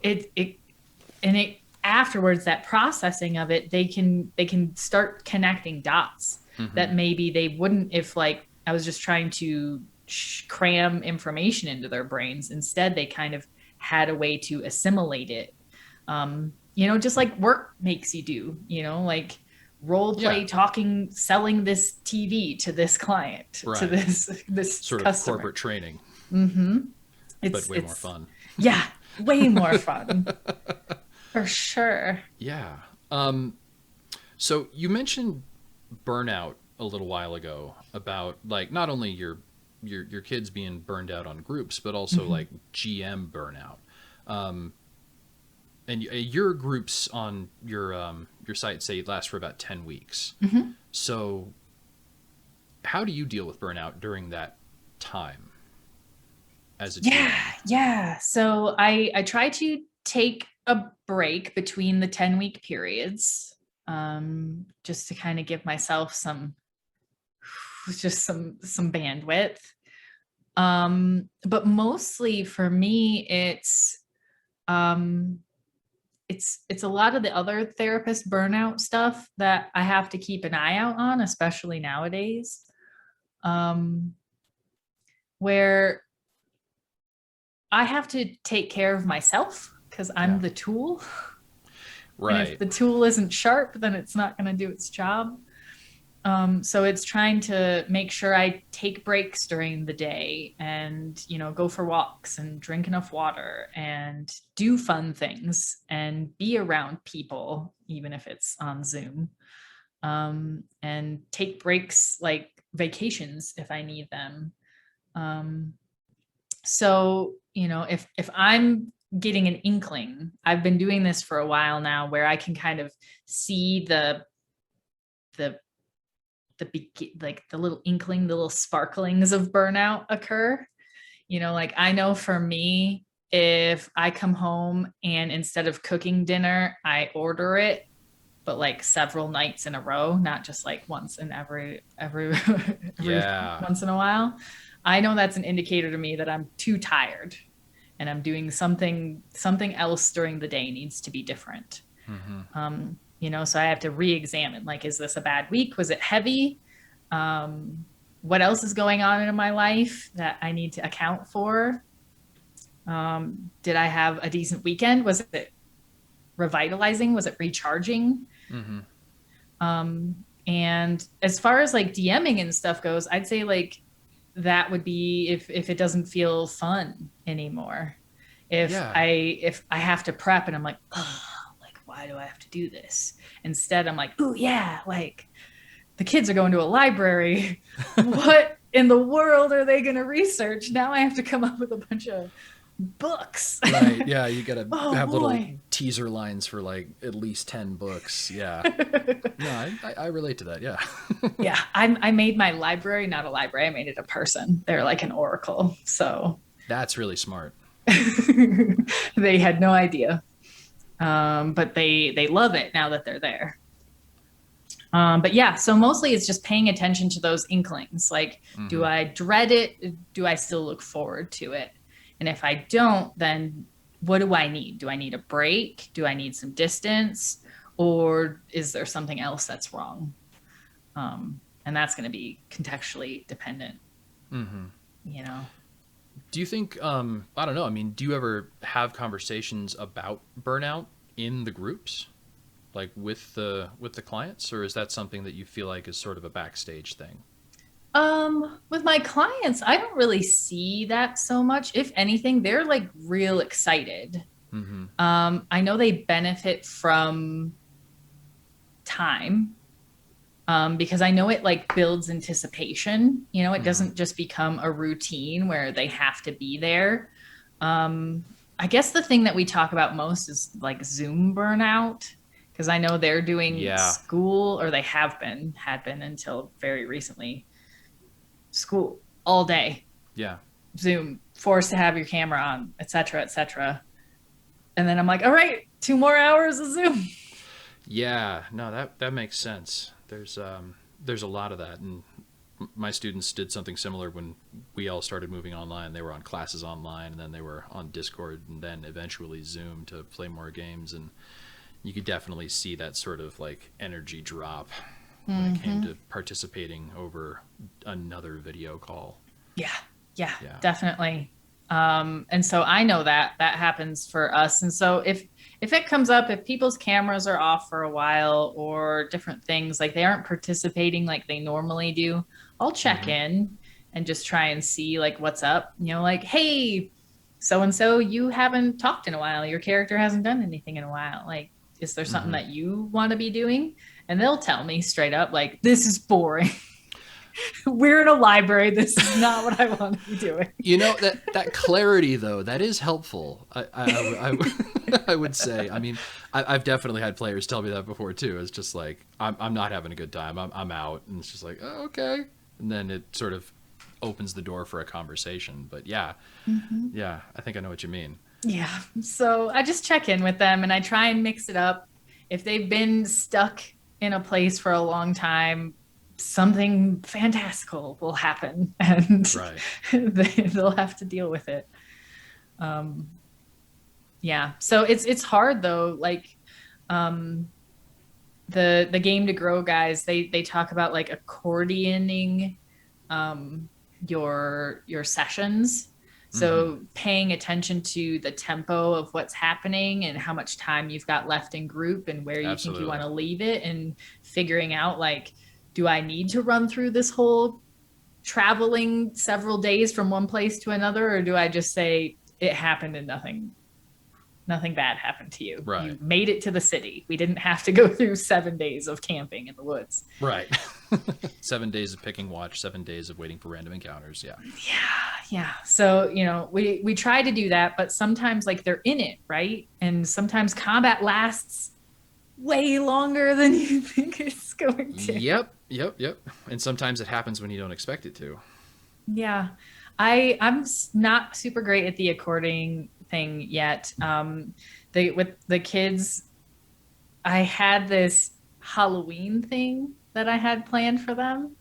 afterwards, that processing of it, they can start connecting dots that maybe they wouldn't if like I was just trying to cram information into their brains. Instead, they kind of had a way to assimilate it. You know, just like work makes you do, you know, like role play, talking, selling this TV to this client, to this sort customer. of corporate training. It's way more fun. Yeah, way more fun. For sure. Yeah. So you mentioned burnout a little while ago about like not only your kids being burned out on groups, but also like GM burnout. And your groups on your site say it lasts for about 10 weeks. So how do you deal with burnout during that time as a GM? Yeah. So I try to take a break between the 10-week periods, just to kind of give myself some bandwidth. But mostly for me, it's a lot of the other therapist burnout stuff that I have to keep an eye out on, especially nowadays, where I have to take care of myself because I'm the tool. Right. And if the tool isn't sharp, then it's not going to do its job. So it's trying to make sure I take breaks during the day and, go for walks and drink enough water and do fun things and be around people, even if it's on Zoom, and take breaks like vacations if I need them. So, if I'm getting an inkling, I've been doing this for a while now where I can kind of see the little inkling, the little sparklings of burnout occur. Like I know for me, if I come home and instead of cooking dinner, I order it, but like several nights in a row, not just like once in every once in a while, I know that's an indicator to me that I'm too tired and I'm doing something else during the day needs to be different. So I have to re-examine, like, is this a bad week? Was it heavy? What else is going on in my life that I need to account for? Did I have a decent weekend? Was it revitalizing? Was it recharging? And as far as like DMing and stuff goes, I'd say like that would be if it doesn't feel fun anymore. If I have to prep and I'm like, oh, like, why do I have to do this? Instead, I'm like, oh yeah, like the kids are going to a library. What in the world are they going to research? Now I have to come up with a bunch of books. Right. Yeah. You got to have little teaser lines for like at least 10 books. Yeah. No, I relate to that. Yeah. Yeah. I made my library, not a library. I made it a person. They're like an oracle. So that's really smart. They had no idea. But they love it now that they're there. But yeah, so mostly it's just paying attention to those inklings. Like, do I dread it? Do I still look forward to it? And if I don't, then what do I need? Do I need a break? Do I need some distance? Or is there something else that's wrong? And that's going to be contextually dependent, Do you think, I don't know, I mean, do you ever have conversations about burnout in the groups, like with the clients, or is that something that you feel like is sort of a backstage thing? With my clients, I don't really see that so much. If anything, they're like real excited. I know they benefit from time, because I know it like builds anticipation. It doesn't just become a routine where they have to be there. I guess the thing that we talk about most is like Zoom burnout, because I know they're doing school, or they had been until very recently, school all day. Yeah. Zoom, forced to have your camera on, et cetera, et cetera. And then I'm like, all right, 2 more hours of Zoom. Yeah, no, that makes sense. There's a lot of that, and my students did something similar when we all started moving online. They were on classes online, and then they were on Discord, and then eventually Zoom to play more games. And you could definitely see that sort of like energy drop when it came to participating over another video call. Yeah, definitely. And so I know that happens for us. And so if it comes up, if people's cameras are off for a while or different things, like they aren't participating like they normally do, I'll check in and just try and see like what's up, like, hey, so-and-so, you haven't talked in a while. Your character hasn't done anything in a while. Like, is there something that you want to be doing? And they'll tell me straight up, like, this is boring. We're in a library. This is not what I want to be doing. You know, that clarity though, that is helpful. I would say. I mean, I've definitely had players tell me that before too. It's just like I'm not having a good time. I'm out, and it's just like, oh, okay, and then it sort of opens the door for a conversation. But yeah, yeah, I think I know what you mean. Yeah. So I just check in with them and I try and mix it up. If they've been stuck in a place for a long time, something fantastical will happen and Right. they'll have to deal with it. Yeah. So it's hard though. Like, the Game to Grow guys, they talk about like accordioning, your sessions. So paying attention to the tempo of what's happening and how much time you've got left in group and where you think you want to leave it, and figuring out like, do I need to run through this whole traveling several days from one place to another, or do I just say it happened and nothing bad happened to you? Right. You made it to the city. We didn't have to go through 7 days of camping in the woods. Right. 7 days of picking watch, 7 days of waiting for random encounters. Yeah. Yeah. So, you know, we try to do that, but sometimes like they're in it, right? And sometimes combat lasts way longer than you think it's going to. Yep. And sometimes it happens when you don't expect it to. Yeah. I'm not super great at the according thing yet. With the kids, I had this Halloween thing that I had planned for them,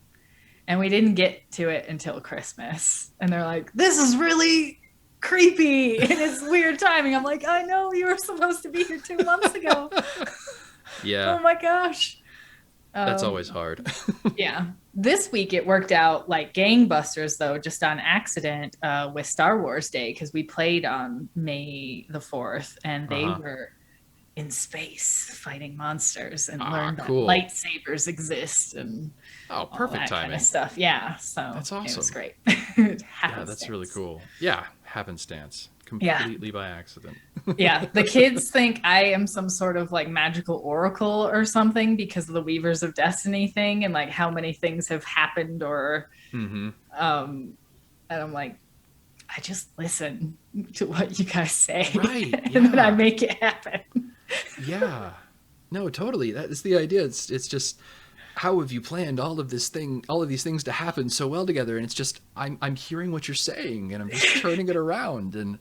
and we didn't get to it until Christmas. And they're like, this is really creepy and it's weird timing. I'm like, I know, you were supposed to be here 2 months ago. Yeah. Oh my gosh. That's always hard. Yeah. This week it worked out like gangbusters though, just on accident, with Star Wars Day, because we played on May the 4th and they were in space fighting monsters and learned that lightsabers exist and perfect timing kind of stuff. Yeah. So that's awesome. It was great. Yeah, that's really cool. Yeah. Happenstance. Completely by accident. Yeah. The kids think I am some sort of like magical oracle or something because of the Weavers of Destiny thing and like how many things have happened or, and I'm like, I just listen to what you guys say. Right. And then I make it happen. Yeah. No, totally. That is the idea. It's just, how have you planned all of these things to happen so well together? And it's just, I'm hearing what you're saying and I'm just turning it around. And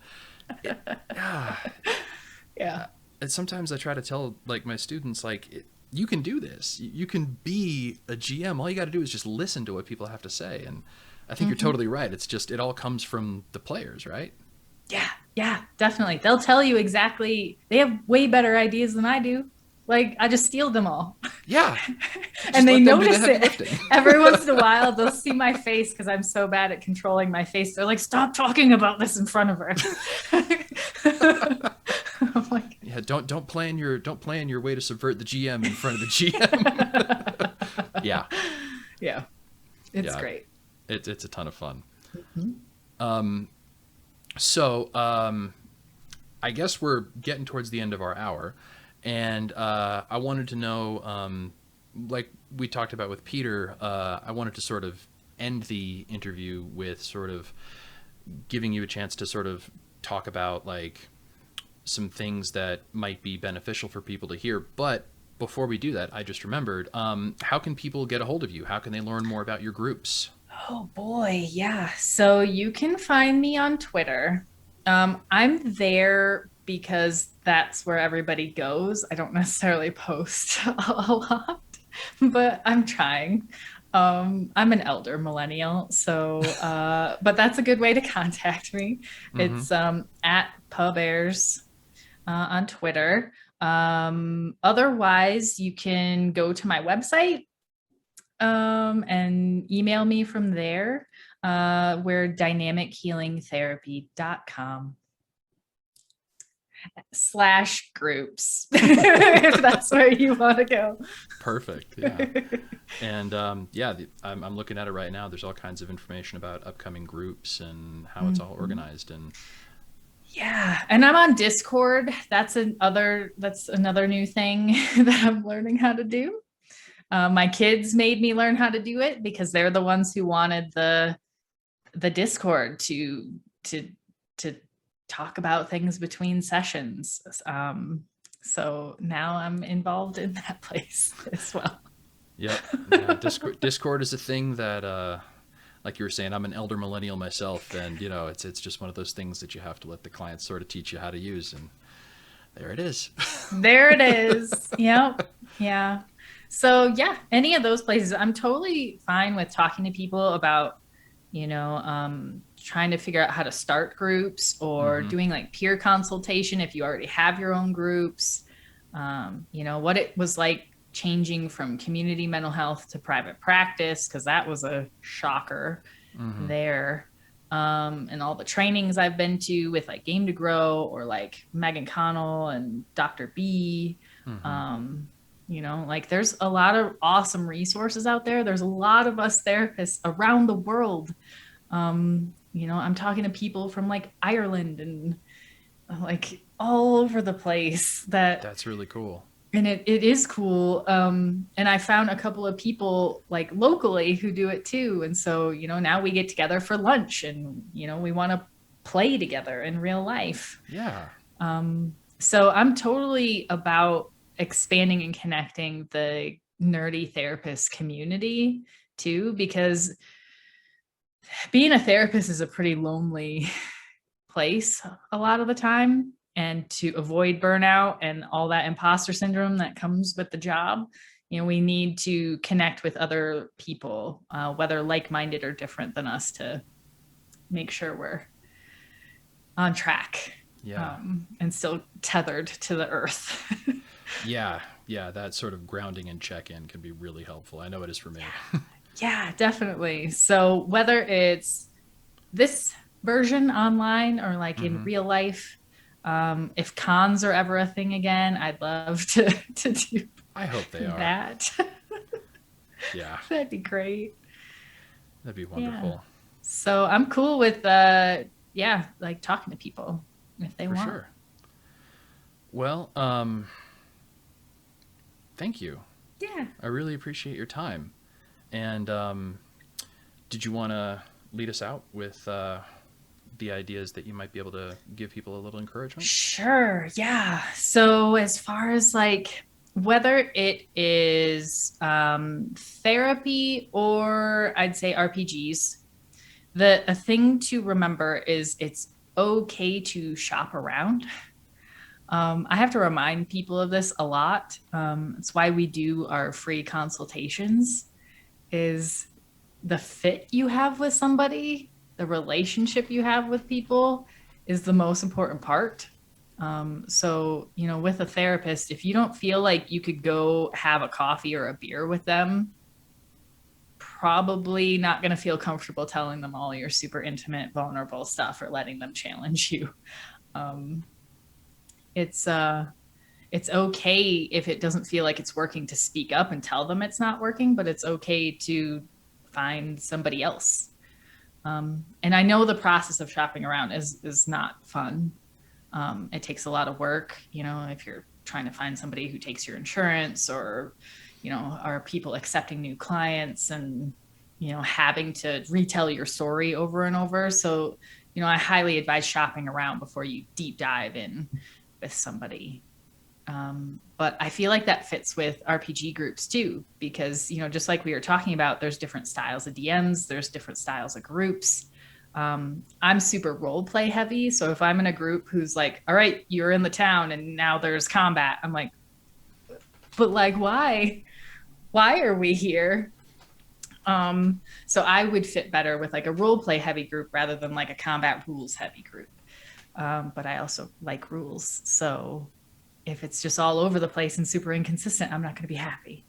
yeah. And sometimes I try to tell like my students, like, you can do this. You can be a GM. All you got to do is just listen to what people have to say. And I think you're totally right. It's just, it all comes from the players, right? Yeah, definitely. They'll tell you exactly. They have way better ideas than I do. Like, I just steal them all. Yeah. And they notice it. Every once in a while, they'll see my face because I'm so bad at controlling my face. They're like, stop talking about this in front of her. I'm like, yeah, don't plan your way to subvert the GM in front of the GM. Yeah. It's great. It's a ton of fun. So I guess we're getting towards the end of our hour, and I wanted to know, like we talked about with Peter, I wanted to sort of end the interview with sort of giving you a chance to sort of talk about like some things that might be beneficial for people to hear. But before we do that, I just remembered, how can people get a hold of you? How can they learn more about your groups? Oh boy, yeah. So you can find me on Twitter. I'm there because that's where everybody goes. I don't necessarily post a lot, but I'm trying. I'm an elder millennial, so but that's a good way to contact me. It's at Paberzs on Twitter. Otherwise, you can go to my website and email me from there. We're dynamichealingtherapy.com/groups if that's where you want to go. Perfect. Yeah. And I'm looking at it right now. There's all kinds of information about upcoming groups and how it's all organized. And yeah, and I'm on Discord. That's another new thing that I'm learning how to do. My kids made me learn how to do it because they're the ones who wanted the Discord to talk about things between sessions. So now I'm involved in that place as well. Yep. Yeah, Discord is a thing that, like you were saying, I'm an elder millennial myself, and it's just one of those things that you have to let the clients sort of teach you how to use, and there it is. There it is. Yep. Yeah. So yeah, any of those places, I'm totally fine with talking to people about, trying to figure out how to start groups or doing like peer consultation if you already have your own groups. What it was like changing from community mental health to private practice, because that was a shocker there. And all the trainings I've been to with like Game to Grow or like Megan Connell and Dr. B. Like there's a lot of awesome resources out there. There's a lot of us therapists around the world. I'm talking to people from like Ireland and like all over the place. That's really cool. And it is cool. And I found a couple of people like locally who do it too. And so, now we get together for lunch and, we want to play together in real life. Yeah. So I'm totally about expanding and connecting the nerdy therapist community too, because being a therapist is a pretty lonely place a lot of the time. And to avoid burnout and all that imposter syndrome that comes with the job, we need to connect with other people, whether like-minded or different than us, to make sure we're on track. Yeah. And still tethered to the earth. Yeah. That sort of grounding and check-in can be really helpful. I know it is for me. Yeah, definitely. So whether it's this version online or like in real life, if cons are ever a thing again, I'd love to do. I hope they are. That. Yeah. That'd be great. That'd be wonderful. Yeah. So I'm cool with like talking to people if they want. For sure. Well, thank you. Yeah. I really appreciate your time. And did you want to lead us out with the ideas that you might be able to give people a little encouragement? Sure. Yeah. So as far as like whether it is therapy or I'd say RPGs, a thing to remember is it's okay to shop around. I have to remind people of this a lot. It's why we do our free consultations, is the fit you have with somebody, the relationship you have with people is the most important part. So, with a therapist, if you don't feel like you could go have a coffee or a beer with them, probably not going to feel comfortable telling them all your super intimate, vulnerable stuff or letting them challenge you. It's okay if it doesn't feel like it's working to speak up and tell them it's not working, but it's okay to find somebody else. And I know the process of shopping around is not fun. It takes a lot of work, if you're trying to find somebody who takes your insurance or, are people accepting new clients and, having to retell your story over and over. So, I highly advise shopping around before you deep dive in with somebody. But I feel like that fits with RPG groups too, because, just like we were talking about, there's different styles of DMs, there's different styles of groups. I'm super role play heavy. So if I'm in a group who's like, all right, you're in the town and now there's combat, I'm like, but like, why are we here? So I would fit better with like a role play heavy group rather than like a combat rules heavy group. But I also like rules. So if it's just all over the place and super inconsistent, I'm not going to be happy.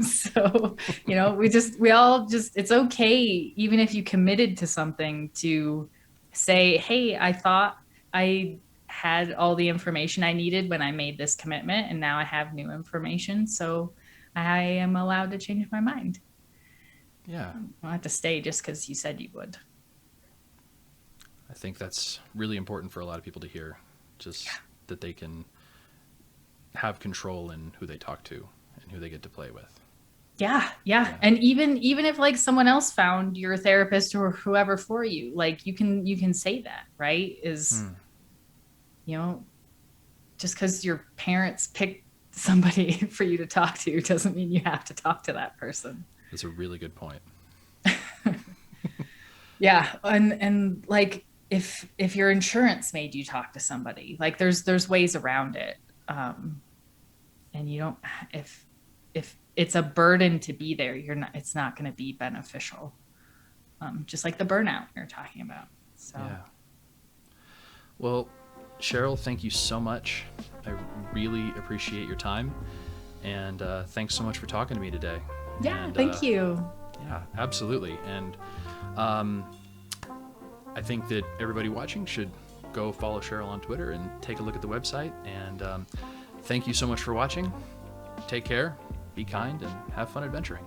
So, it's okay, even if you committed to something, to say, hey, I thought I had all the information I needed when I made this commitment, and now I have new information. So I am allowed to change my mind. Yeah. You don't have to stay just because you said you would. I think that's really important for a lot of people to hear, just that they can have control in who they talk to and who they get to play with. Yeah. And even if like someone else found your therapist or whoever for you, like you can say that, right? You know, just because your parents picked somebody for you to talk to doesn't mean you have to talk to that person. That's a really good point. Yeah. And like if your insurance made you talk to somebody, like there's ways around it. And you don't, if it's a burden to be there, it's not going to be beneficial. Just like the burnout you're talking about. So yeah. Well, Cheryl, thank you so much. I really appreciate your time, and thanks so much for talking to me today. Yeah, and, thank you. Yeah, absolutely. And I think that everybody watching should go follow Cheryl on Twitter and take a look at the website. And thank you so much for watching. Take care, be kind, and have fun adventuring.